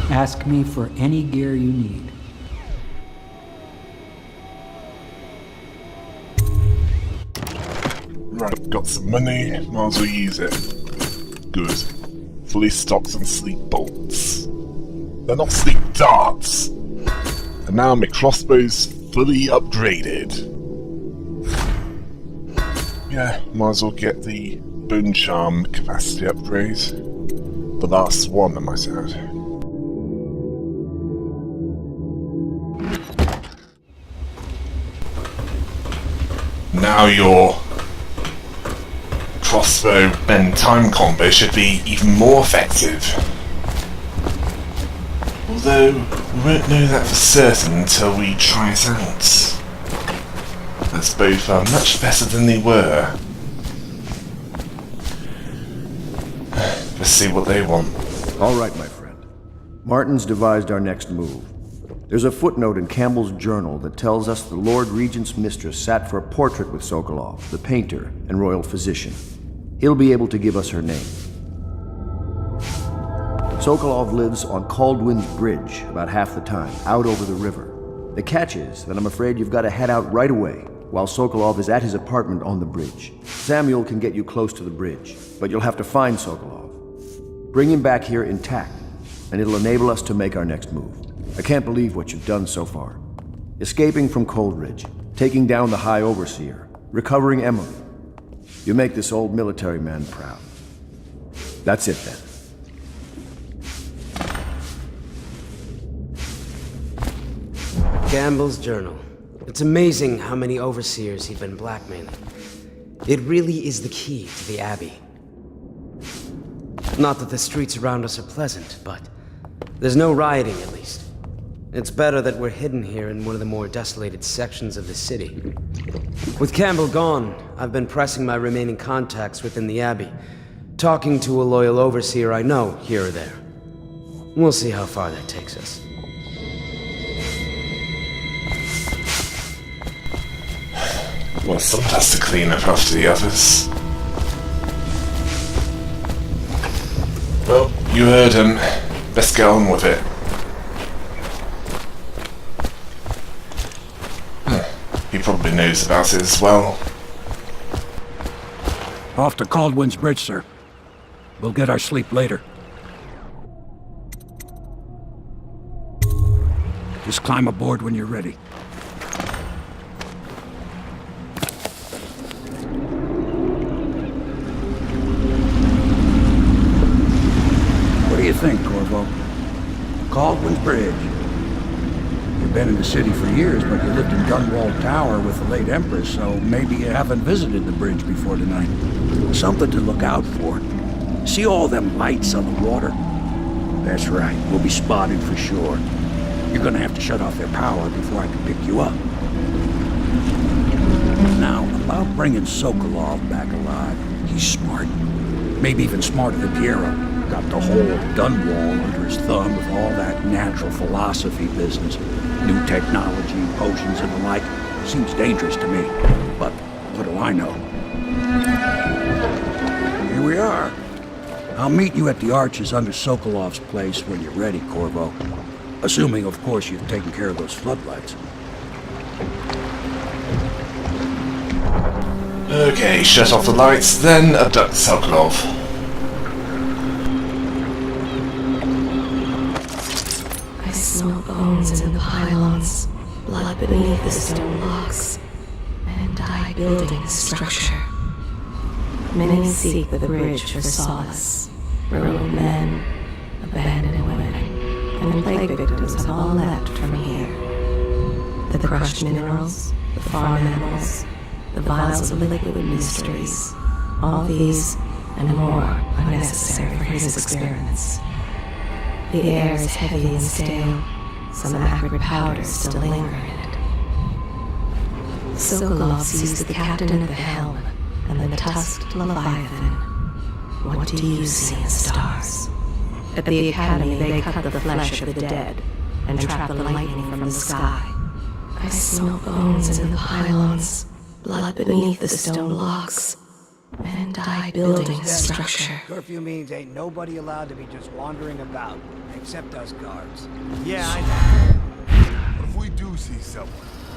Ask me for any gear you need. Right, got some money, might as well use it. Good. Fully stocked on sleep bolts. They're not sleep darts! And now my crossbow's fully upgraded. Yeah, might as well get the bone charm capacity upgrade. The last one, I might add. Now your crossbow bend time combo should be even more effective. Although, we won't know that for certain until we try it out. As both are much better than they were. Let's see what they want. All right, my friend. Martin's devised our next move. There's a footnote in Campbell's journal that tells us the Lord Regent's mistress sat for a portrait with Sokolov, the painter and royal physician. He'll be able to give us her name. Sokolov lives on Caldwin's Bridge about half the time, out over the river. The catch is that I'm afraid you've got to head out right away, while Sokolov is at his apartment on the bridge. Samuel can get you close to the bridge, but you'll have to find Sokolov. Bring him back here intact, and it'll enable us to make our next move. I can't believe what you've done so far. Escaping from Coldridge, taking down the High Overseer, recovering Emily. You make this old military man proud. That's it then. Campbell's journal. It's amazing how many overseers he'd been blackmailing. It really is the key to the Abbey. Not that the streets around us are pleasant, but there's no rioting at least. It's better that we're hidden here in one of the more desolated sections of the city. With Campbell gone, I've been pressing my remaining contacts within the Abbey, talking to a loyal overseer I know here or there. We'll see how far that takes us. Well, someone has to clean up after the others. Well, you heard him. Let's get on with it. He probably knows about it as well. Off to Caldwin's Bridge, sir. We'll get our sleep later. Just climb aboard when you're ready. What do you think, Corvo? Caldwin's Bridge. You've been in the city for years, but you lived in Gunwall Tower with the late Empress, so maybe you haven't visited the bridge before tonight. Something to look out for. See all them lights on the water? That's right, we'll be spotted for sure. You're gonna have to shut off their power before I can pick you up. Now, about bringing Sokolov back alive. He's smart. Maybe even smarter than Piero. Got the whole Dunwall under his thumb with all that natural philosophy business. New technology, potions and the like. Seems dangerous to me. But what do I know? Here we are. I'll meet you at the arches under Sokolov's place when you're ready, Corvo. Assuming, of course, you've taken care of those floodlights. Okay, shut off the lights, then abduct Sokolov. I smell bones in the pylons, blood beneath the stone blocks, men die building the structure. Many seek the bridge for solace. Ruined men, abandoned women, and plague victims have all left from here. The crushed minerals, the farm animals, the vials of liquid mysteries, all these and more are necessary for his experiments. The air is heavy and stale, some acrid powders still linger in it. Sokolov sees the captain at the helm and the tusked Leviathan. What do you see in the stars? At the Academy, they cut the flesh of the dead and trap the lightning from the sky. I smell bones in the pylons, blood beneath the stone blocks. Men die building a structure. Curfew means ain't nobody allowed to be just wandering about, except us guards. Yeah, I know. What if we do see someone?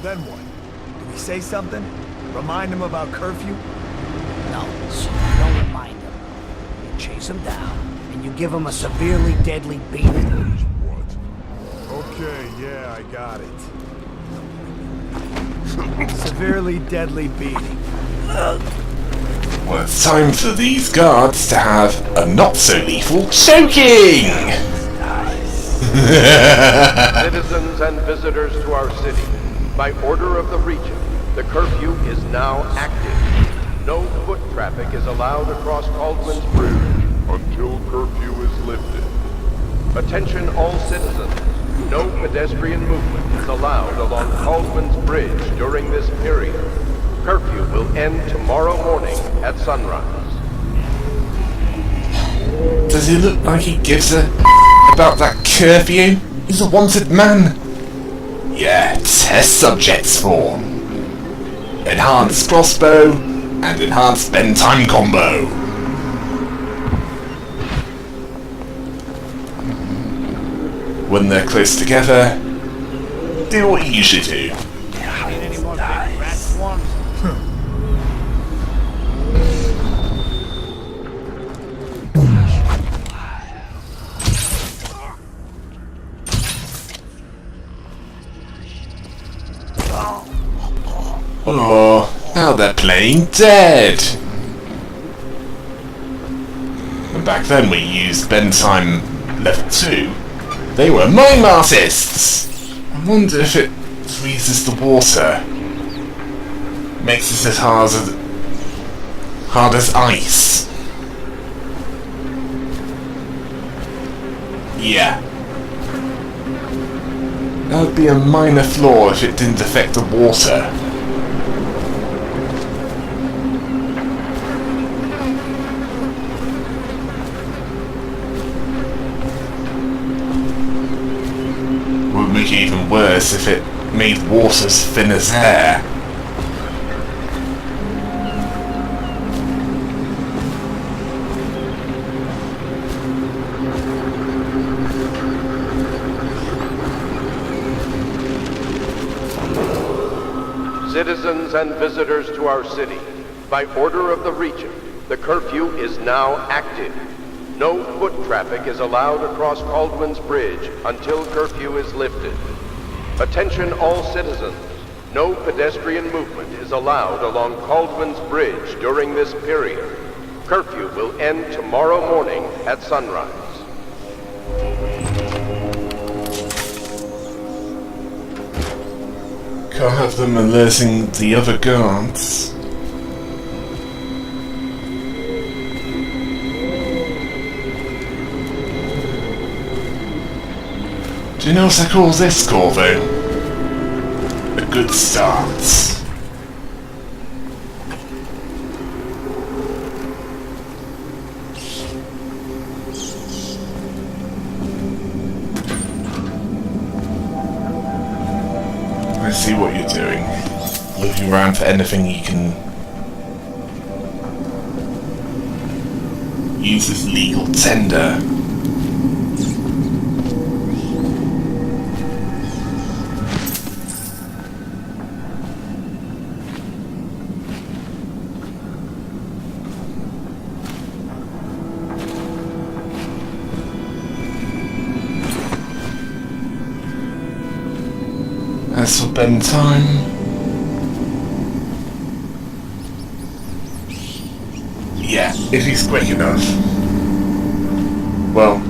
Then what? Do we say something? Remind them about curfew? No, so you don't remind them. You chase them down, and you give them a severely deadly beating. What? Okay, yeah, I got it. Severely deadly beating. Well, it's time for these guards to have a not-so-lethal choking! Citizens and visitors to our city, by order of the Regent, the curfew is now active. No foot traffic is allowed across Caldwell's Bridge until curfew is lifted. Attention all citizens, no pedestrian movement is allowed along Caldwell's Bridge during this period. Curfew will end tomorrow morning at sunrise. Does he look like he gives a about that curfew? He's a wanted man. Yeah, test subjects form. Enhanced crossbow and enhanced spend time combo. When they're close together, do what you usually do. Need any more big rat swarms? Oh, now they're playing dead. And back then we used spend time level 2. They were mime artists! I wonder if it freezes the water. Makes it as hard as ice. Yeah. That would be a minor flaw if it didn't affect the water. Would make it even worse if it made water as thin as air. Citizens and visitors to our city, by order of the Regent, the curfew is now active. No foot traffic is allowed across Caldwell's Bridge until curfew is lifted. Attention all citizens, no pedestrian movement is allowed along Caldwell's Bridge during this period. Curfew will end tomorrow morning at sunrise. Can't have them alerting the other guards. Do you know what I call this, Corvo? A good start. I see what you're doing. Looking around for anything you can use as legal tender. As for bend time, yeah, if he's quick enough. Well,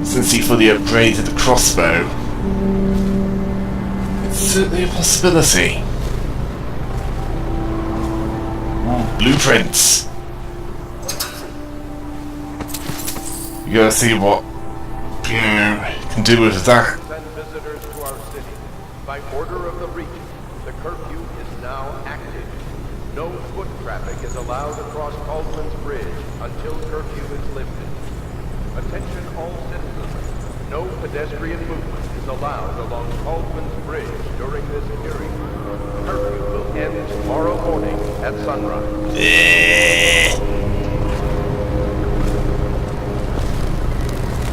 since he fully upgraded the crossbow, it's certainly a possibility. Blueprints. You gotta see what you can do with that. Visitors to our city, by order of the Regent, the curfew is now active. No foot traffic is allowed across Caldwell's Bridge until curfew is lifted. pedestrian movement is allowed along Caldwell's Bridge during this period. Curfew will end tomorrow morning at sunrise.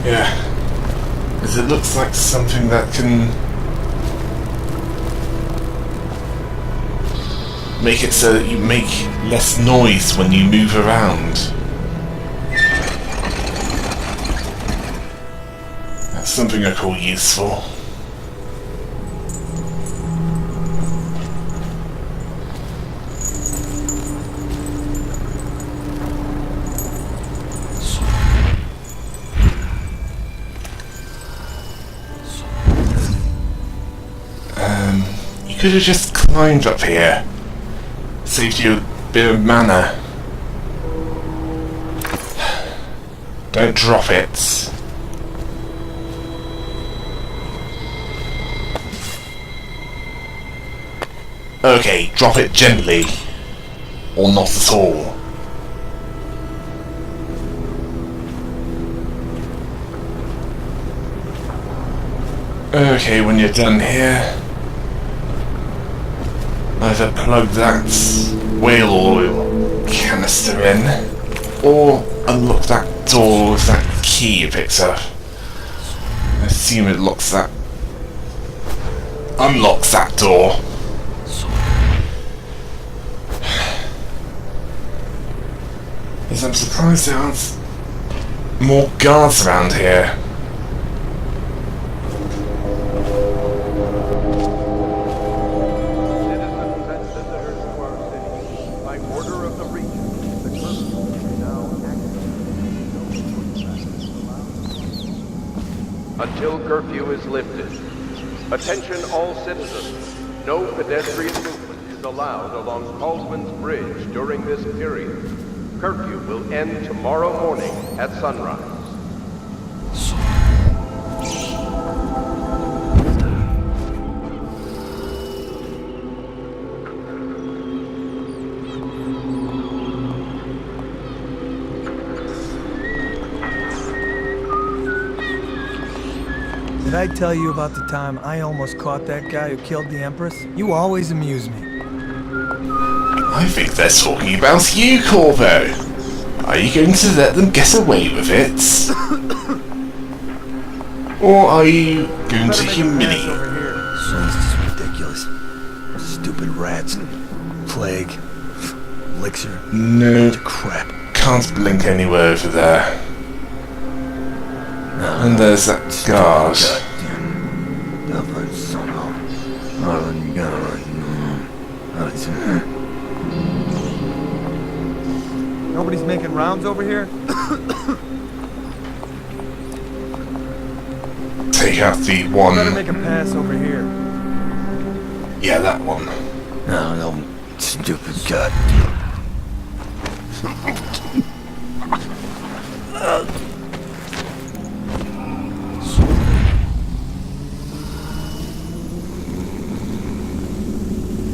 Yeah. Because it looks like something that can make it so that you make less noise when you move around. That's something I call useful. You could have just climbed up here. Saved you a bit of mana. Don't drop it. Okay, drop it gently. Or not at all. Okay, when you're done here, either plug that whale oil canister in, or unlock that door with that key you picked up. I assume it locks that... unlocks that door. Yes, I'm surprised there aren't more guards around here. Until curfew is lifted. Attention all citizens. No pedestrian movement is allowed along Caldwell's Bridge during this period. Curfew will end tomorrow morning at sunrise. Did I tell you about the time I almost caught that guy who killed the Empress? You always amuse me. I think they're talking about you, Corvo. Are you going to let them get away with it? Or are you going to humiliate them? This is ridiculous. Stupid rats. Plague. Elixir. No. Crap. Can't blink anywhere over there. And there's that guard. Nobody's making rounds over here? Take out the one. Better make a pass over here. Yeah, that one. No, stupid gut.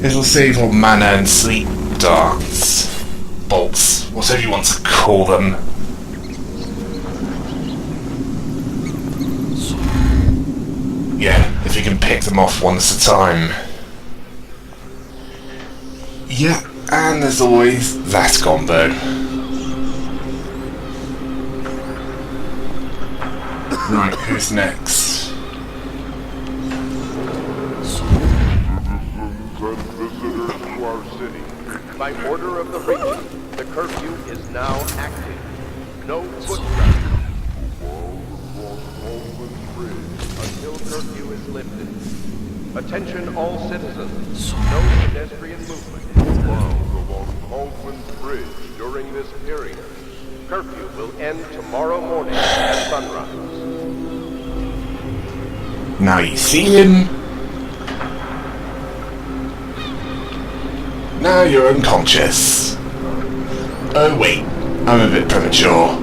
It'll save all mana and sleep darts, bolts, whatever you want to call them. Yeah, if you can pick them off one at a time. Yeah, and there's always that combo. Right, who's next? Visitors to our city. By order of the Regent, the curfew is now active. No foot traffic across Caldwell's Bridge until curfew is lifted. Attention all citizens. No pedestrian movement is allowed along Caldwell's Bridge during this period. Curfew will end tomorrow morning at sunrise. Now you see him. Now you're unconscious. Oh wait, I'm a bit premature.